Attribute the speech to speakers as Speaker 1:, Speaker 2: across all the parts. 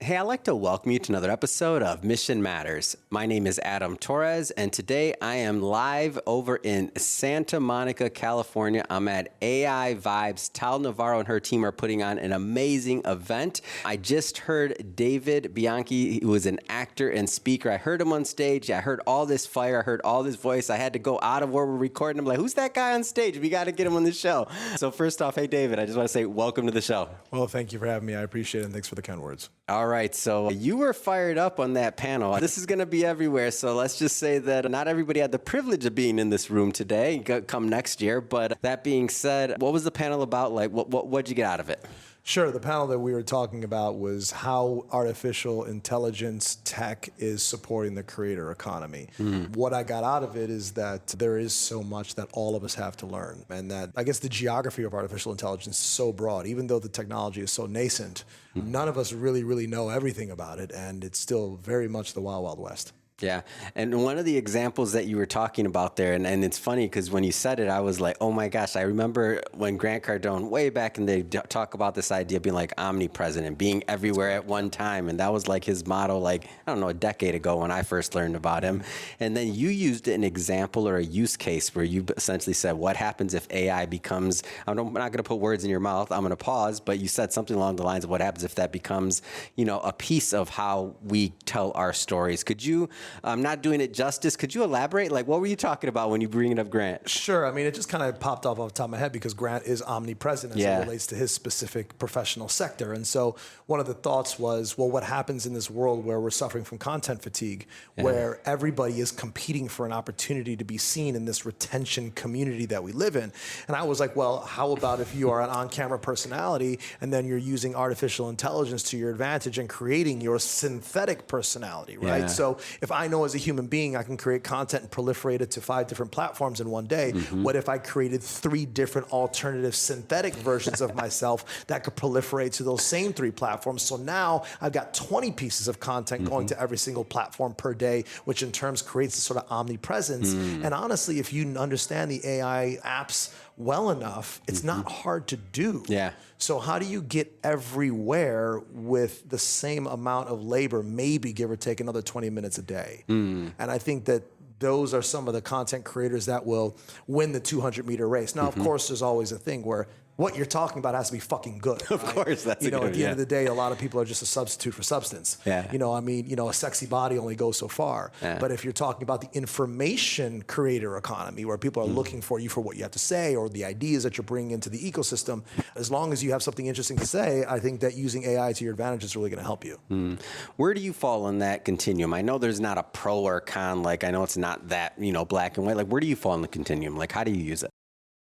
Speaker 1: Hey, I'd like to welcome you to another episode of Mission Matters. My name is Adam Torres, and today I am live over in Santa Monica, California. I'm at AI Vibes. Tal Navarro and her team are putting on an amazing event. I just heard David Bianchi, who is an actor and speaker. I heard him on stage. I heard all this fire. I heard all this voice. I had to go out of where we're recording. I'm like, who's that guy on stage? We got to get him on the show. So first off, hey, David, I just want to say welcome to the show.
Speaker 2: Well, thank you for having me. I appreciate it, and thanks for the kind words.
Speaker 1: All right, so you were fired up on that panel. This is going to be everywhere, so let's just say that not everybody had the privilege of being in this room today. Come next year, but that being said, what was the panel about? Like, what'd you get out of it?
Speaker 2: Sure. The panel that we were talking about was how artificial intelligence tech is supporting the creator economy. What I got out of it is that there is so much that all of us have to learn, and that I guess the geography of artificial intelligence is so broad. Even though the technology is so nascent, none of us really know everything about it, and it's still very much the Wild Wild West.
Speaker 1: Yeah. And one of the examples that you were talking about there, and it's funny because when you said it, I was like, oh my gosh, I remember when Grant Cardone, way back in the day, talk about this idea of being like omnipresent and being everywhere at one time. And that was like his motto, like, I don't know, a decade ago when I first learned about him. And then you used an example or a use case where you essentially said, what happens if AI becomes, I'm not going to put words in your mouth, I'm going to pause, but you said something along the lines of what happens if that becomes, a piece of how we tell our stories. Could you, I'm not doing it justice. Could you elaborate? Like, what were you talking about when you bring it up Grant?
Speaker 2: Sure. I mean, it just kind of popped off the top of my head because Grant is omnipresent as it relates to his specific professional sector. And so one of the thoughts was, well, what happens in this world where we're suffering from content fatigue, where everybody is competing for an opportunity to be seen in this retention community that we live in? And I was like, well, how about if you are an on-camera personality and then you're using artificial intelligence to your advantage and creating your synthetic personality, right? Yeah. So if I know as a human being, I can create content and proliferate it to 5 different platforms in one day. What if I created 3 different alternative synthetic versions of myself that could proliferate to those same 3 platforms? So now I've got 20 pieces of content going to every single platform per day, which in terms creates a sort of omnipresence. And honestly, if you understand the AI apps well enough, it's not hard to do.
Speaker 1: Yeah.
Speaker 2: So how do you get everywhere with the same amount of labor, maybe give or take another 20 minutes a day? And I think that those are some of the content creators that will win the 200-meter race. Now, of course, there's always a thing where what you're talking about has to be fucking good.
Speaker 1: Of course, that's
Speaker 2: at the end of the day, a lot of people are just a substitute for substance.
Speaker 1: Yeah.
Speaker 2: A sexy body only goes so far. Yeah. But if you're talking about the information creator economy, where people are looking for you for what you have to say or the ideas that you're bringing into the ecosystem, as long as you have something interesting to say, I think that using AI to your advantage is really going to help you.
Speaker 1: Where do you fall on that continuum? I know there's not a pro or con. Like, I know it's not that, black and white. Like, where do you fall on the continuum? Like, how do you use it?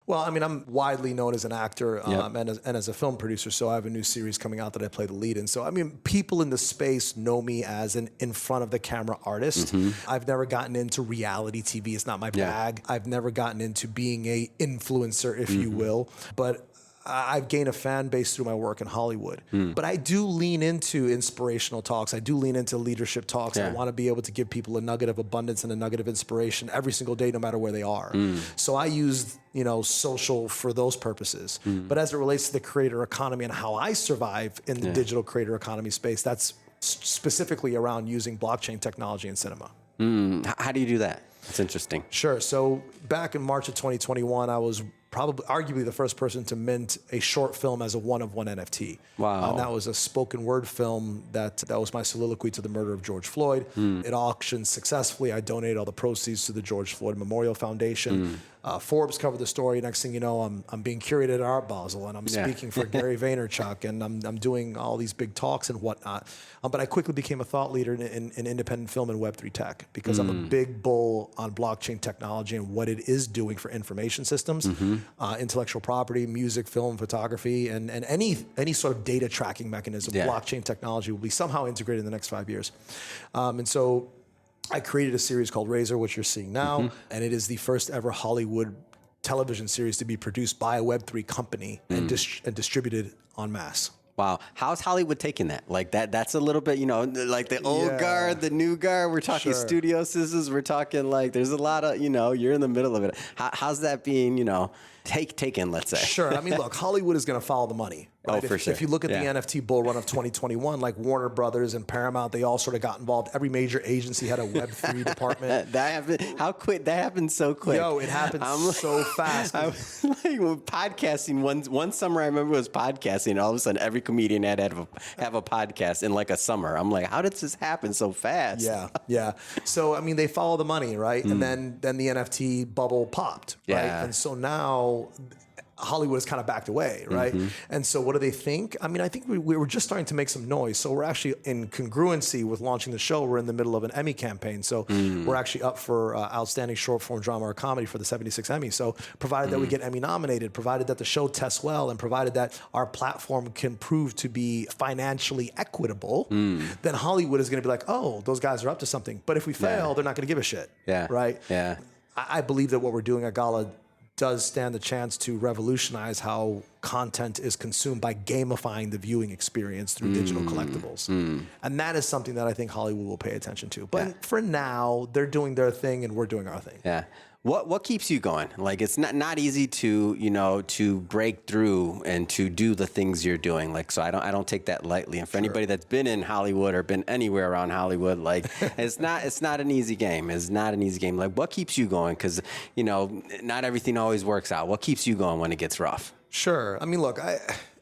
Speaker 2: Well, I mean, I'm widely known as an actor and as a film producer, so I have a new series coming out that I play the lead in. So, I mean, people in the space know me as an in front of the camera artist. I've never gotten into reality TV. It's not my bag. I've never gotten into being a influencer, if you will. But I've gained a fan base through my work in Hollywood. But I do lean into inspirational talks. I do lean into leadership talks. I want to be able to give people a nugget of abundance and a nugget of inspiration every single day, no matter where they are. So I use social for those purposes. But as it relates to the creator economy and how I survive in the digital creator economy space, that's specifically around using blockchain technology in cinema.
Speaker 1: How do you do that? That's interesting.
Speaker 2: Sure. So back in March of 2021, I was arguably the first person to mint a short film as a one-of-one NFT.
Speaker 1: Wow.
Speaker 2: And that was a spoken word film that was my soliloquy to the murder of George Floyd. It auctioned successfully. I donated all the proceeds to the George Floyd Memorial Foundation. Forbes covered the story. Next thing you know, I'm being curated at Art Basel, and I'm speaking for Gary Vaynerchuk, and I'm doing all these big talks and whatnot. But I quickly became a thought leader in independent film and Web3 tech because I'm a big bull on blockchain technology and what it is doing for information systems, intellectual property, music, film, photography, and any sort of data tracking mechanism. Blockchain technology will be somehow integrated in the next 5 years. And so I created a series called Razor, which you're seeing now, and it is the first ever Hollywood television series to be produced by a Web3 company and distributed en masse.
Speaker 1: Wow. How's Hollywood taking that? Like that's a little bit, like the old guard, the new guard. We're talking studio systems. We're talking like there's a lot of, you're in the middle of it. How's that being, taken, let's say.
Speaker 2: Sure. I mean, look, Hollywood is going to follow the money. Right?
Speaker 1: Oh, for sure.
Speaker 2: If you look at the NFT bull run of 2021, like Warner Brothers and Paramount, they all sort of got involved. Every major agency had a Web3 department.
Speaker 1: That happened. How quick? That happened so quick.
Speaker 2: Yo, it happened so fast.
Speaker 1: I was like, podcasting. One summer, I remember was podcasting. And all of a sudden, every comedian had to have a podcast in like a summer. I'm like, how did this happen so fast?
Speaker 2: Yeah. So I mean, they follow the money, right? And then the NFT bubble popped, right?
Speaker 1: Yeah.
Speaker 2: And so now Hollywood has kind of backed away, right? And so what do they think? I mean, I think we were just starting to make some noise. So we're actually in congruency with launching the show. We're in the middle of an Emmy campaign. So we're actually up for Outstanding Short Form Drama or Comedy for the 76 Emmy. So provided that we get Emmy nominated, provided that the show tests well, and provided that our platform can prove to be financially equitable, then Hollywood is going to be like, oh, those guys are up to something. But if we fail, they're not going to give a shit, right?
Speaker 1: Yeah.
Speaker 2: I believe that what we're doing at Gala does stand the chance to revolutionize how content is consumed by gamifying the viewing experience through digital collectibles. And that is something that I think Hollywood will pay attention to. But for now, they're doing their thing and we're doing our thing.
Speaker 1: Yeah. What keeps you going? Like, it's not easy to, to break through and to do the things you're doing. Like, so I don't take that lightly. And for anybody that's been in Hollywood or been anywhere around Hollywood, like, it's not an easy game. It's not an easy game. Like, what keeps you going? Because, not everything always works out. What keeps you going when it gets rough?
Speaker 2: Sure. I mean, look,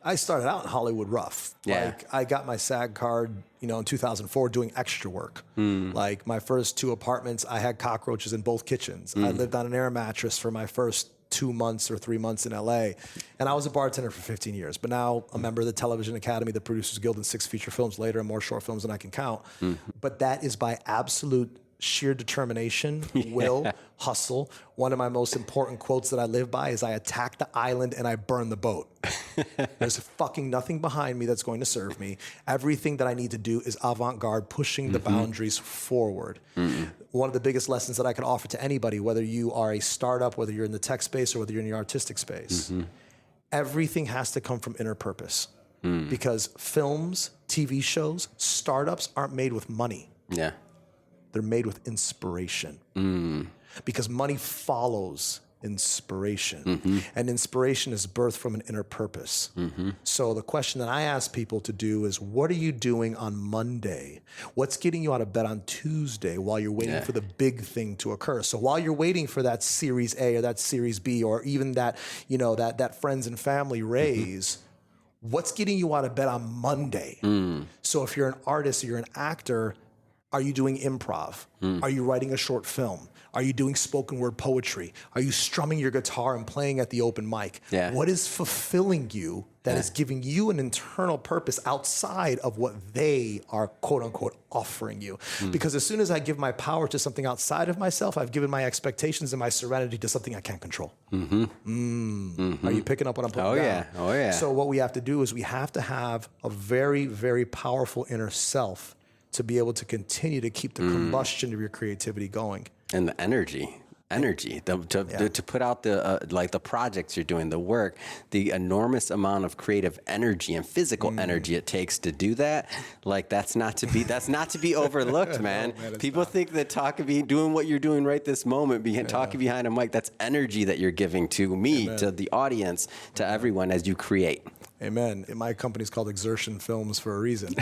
Speaker 2: I started out in Hollywood rough.
Speaker 1: Yeah.
Speaker 2: Like, I got my SAG card, in 2004 doing extra work. Like, my first 2 apartments, I had cockroaches in both kitchens. I lived on an air mattress for my first 2 months or 3 months in LA. And I was a bartender for 15 years. But now a member of the Television Academy, the Producers Guild, and 6 feature films later, and more short films than I can count. But that is by absolute sheer determination, will, hustle. One of my most important quotes that I live by is I attack the island and I burn the boat. There's fucking nothing behind me that's going to serve me. Everything that I need to do is avant-garde, pushing the boundaries forward. One of the biggest lessons that I could offer to anybody, whether you are a startup, whether you're in the tech space or whether you're in the artistic space, everything has to come from inner purpose. Because films, TV shows, startups aren't made with money.
Speaker 1: Yeah.
Speaker 2: They're made with inspiration. Because money follows inspiration. And inspiration is birthed from an inner purpose. So the question that I ask people to do is, what are you doing on Monday? What's getting you out of bed on Tuesday while you're waiting for the big thing to occur? So while you're waiting for that Series A or that Series B or even that, that friends and family raise, what's getting you out of bed on Monday? So if you're an artist or you're an actor, are you doing improv? Are you writing a short film? Are you doing spoken word poetry? Are you strumming your guitar and playing at the open mic? What is fulfilling you that is giving you an internal purpose outside of what they are, quote unquote, offering you? Because as soon as I give my power to something outside of myself, I've given my expectations and my serenity to something I can't control. Are you picking up what I'm putting down?
Speaker 1: Oh, yeah.
Speaker 2: So what we have to do is we have to have a very, very powerful inner self to be able to continue to keep the combustion of your creativity going.
Speaker 1: And the energy, to put out the projects you're doing, the work, the enormous amount of creative energy and physical energy it takes to do that. Like, that's not to be overlooked, man. People think that doing what you're doing right this moment, talking behind a mic, that's energy that you're giving to me, to the audience, to everyone as you create.
Speaker 2: Amen. My company's called Exertion Films for a reason.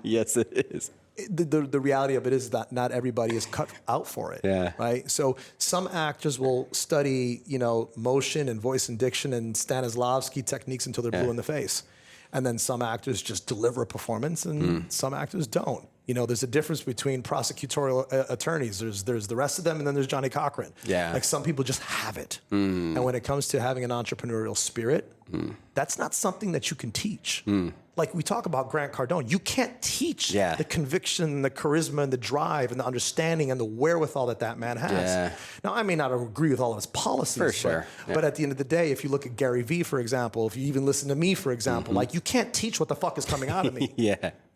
Speaker 1: Yes, it is.
Speaker 2: The reality of it is that not everybody is cut out for it. Right. So some actors will study, motion and voice and diction and Stanislavski techniques until they're blue in the face. And then some actors just deliver a performance and some actors don't. There's a difference between prosecutorial attorneys. There's the rest of them, and then there's Johnny Cochran. Like, some people just have it. And when it comes to having an entrepreneurial spirit, that's not something that you can teach. Like, we talk about Grant Cardone. You can't teach the conviction, the charisma, and the drive, and the understanding, and the wherewithal that man has. Now, I may not agree with all of his policies,
Speaker 1: for sure.
Speaker 2: But at the end of the day, if you look at Gary Vee, for example, if you even listen to me, for example, like, you can't teach what the fuck is coming out of me.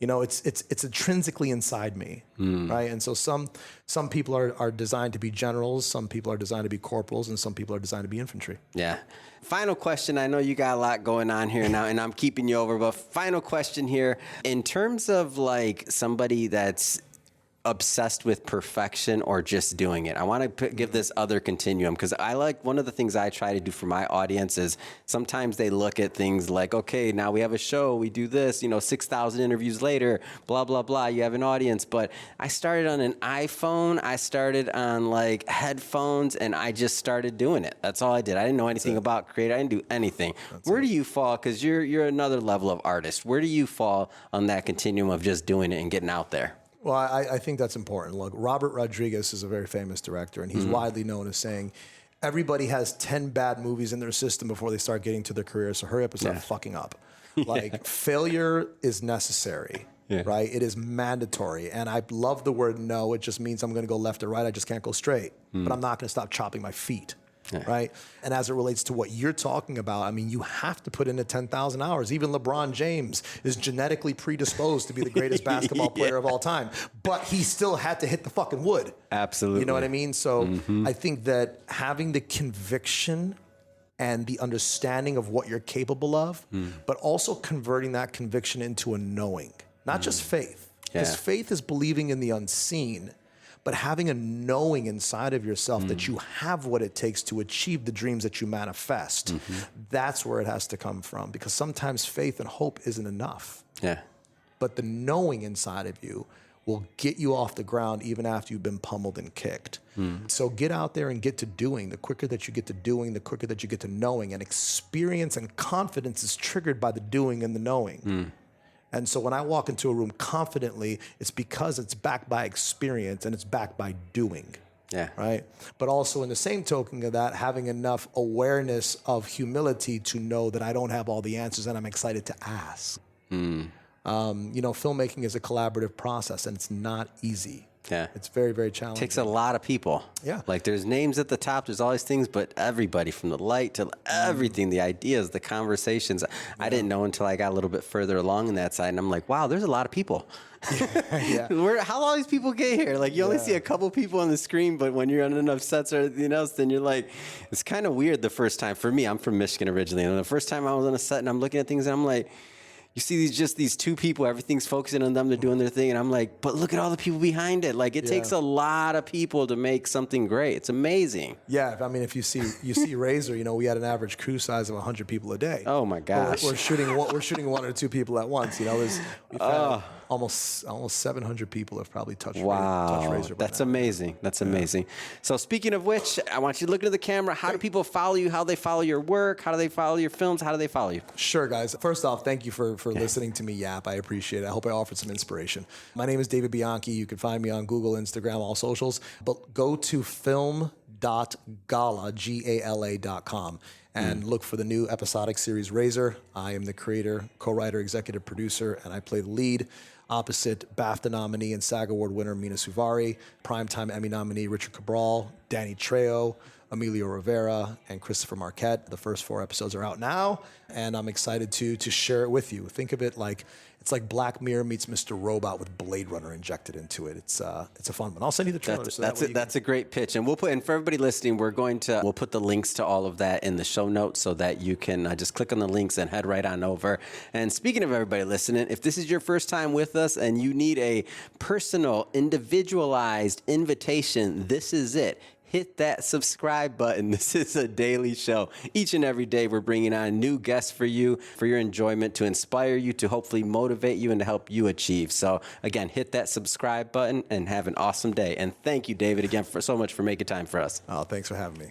Speaker 2: It's intrinsically inside me, right? And so some people are designed to be generals, some people are designed to be corporals, and some people are designed to be infantry.
Speaker 1: Final question. I know you got a lot going on here now, and I'm keeping you over, but final question here. In terms of, like, somebody that's obsessed with perfection or just doing it. I want to give this other continuum, because I like, one of the things I try to do for my audience is sometimes they look at things like, okay, now we have a show, we do this, 6,000 interviews later, blah, blah, blah, you have an audience. But I started on an iPhone, I started on like headphones, and I just started doing it. That's all I did. I didn't know anything about creative. I didn't do anything. Where do you fall? Because you're another level of artist. Where do you fall on that continuum of just doing it and getting out there?
Speaker 2: Well, I think that's important. Look, Robert Rodriguez is a very famous director, and he's widely known as saying, everybody has 10 bad movies in their system before they start getting to their career, so hurry up and start fucking up. Like, failure is necessary, right? It is mandatory. And I love the word no. It just means I'm going to go left or right. I just can't go straight. But I'm not going to stop chopping my feet. Right? And as it relates to what you're talking about, I mean, you have to put in the 10,000 hours. Even LeBron James is genetically predisposed to be the greatest basketball player of all time, but he still had to hit the fucking wood.
Speaker 1: Absolutely.
Speaker 2: You know what I mean? So I think that having the conviction and the understanding of what you're capable of, but also converting that conviction into a knowing, not just faith. Because faith is believing in the unseen, but having a knowing inside of yourself that you have what it takes to achieve the dreams that you manifest. That's where it has to come from, because sometimes faith and hope isn't enough. But the knowing inside of you will get you off the ground even after you've been pummeled and kicked. So get out there and get to doing. The quicker that you get to doing, the quicker that you get to knowing. And experience and confidence is triggered by the doing and the knowing. And so when I walk into a room confidently, it's because it's backed by experience and it's backed by doing. Right? But also in the same token of that, having enough awareness of humility to know that I don't have all the answers and I'm excited to ask. Filmmaking is a collaborative process and it's not easy. It's very, very challenging.
Speaker 1: Takes a lot of people. Like, there's names at the top, there's all these things, but everybody from the light to everything, the ideas, the conversations. I didn't know until I got a little bit further along in that side, and I'm like, wow, there's a lot of people. How all these people get here? Like, you only see a couple people on the screen, but when you're on enough sets or anything else, then you're like, it's kind of weird the first time. For me, I'm from Michigan originally, and the first time I was on a set and I'm looking at things and I'm like, you see these two people, everything's focusing on them, they're doing their thing, and I'm like, but look at all the people behind it. Like, it takes a lot of people to make something great. It's amazing. I mean, if you see Razor, we had an average crew size of 100 people a day. Oh my gosh.
Speaker 2: We're shooting one or two people at once. We've had almost 700 people have probably touched Razor.
Speaker 1: That's amazing. That's amazing. So speaking of which, I want you to look into the camera. How do people follow you? How do they follow your work? How do they follow your films? How do they follow you?
Speaker 2: Sure, guys. First off, thank you for listening to me yap. I appreciate it. I hope I offered some inspiration. My name is David Bianchi. You can find me on Google, Instagram, all socials. But go to film.gala.com and look for the new episodic series Razor. I am the creator, co-writer, executive producer, and I play the lead opposite BAFTA nominee and SAG Award winner Mina Suvari, Primetime Emmy nominee Richard Cabral, Danny Trejo, Emilio Rivera, and Christopher Marquette. The first 4 episodes are out now, and I'm excited to share it with you. Think of it like it's like Black Mirror meets Mr. Robot with Blade Runner injected into it. It's a fun one. I'll send you the trailer.
Speaker 1: That's a great pitch, and for everybody listening, we'll put the links to all of that in the show notes so that you can just click on the links and head right on over. And speaking of everybody listening, if this is your first time with us and you need a personal, individualized invitation, this is it. Hit that subscribe button. This is a daily show. Each and every day, we're bringing on new guests for you, for your enjoyment, to inspire you, to hopefully motivate you, and to help you achieve. So again, hit that subscribe button and have an awesome day. And thank you, David, again, so much for making time for us.
Speaker 2: Oh, thanks for having me.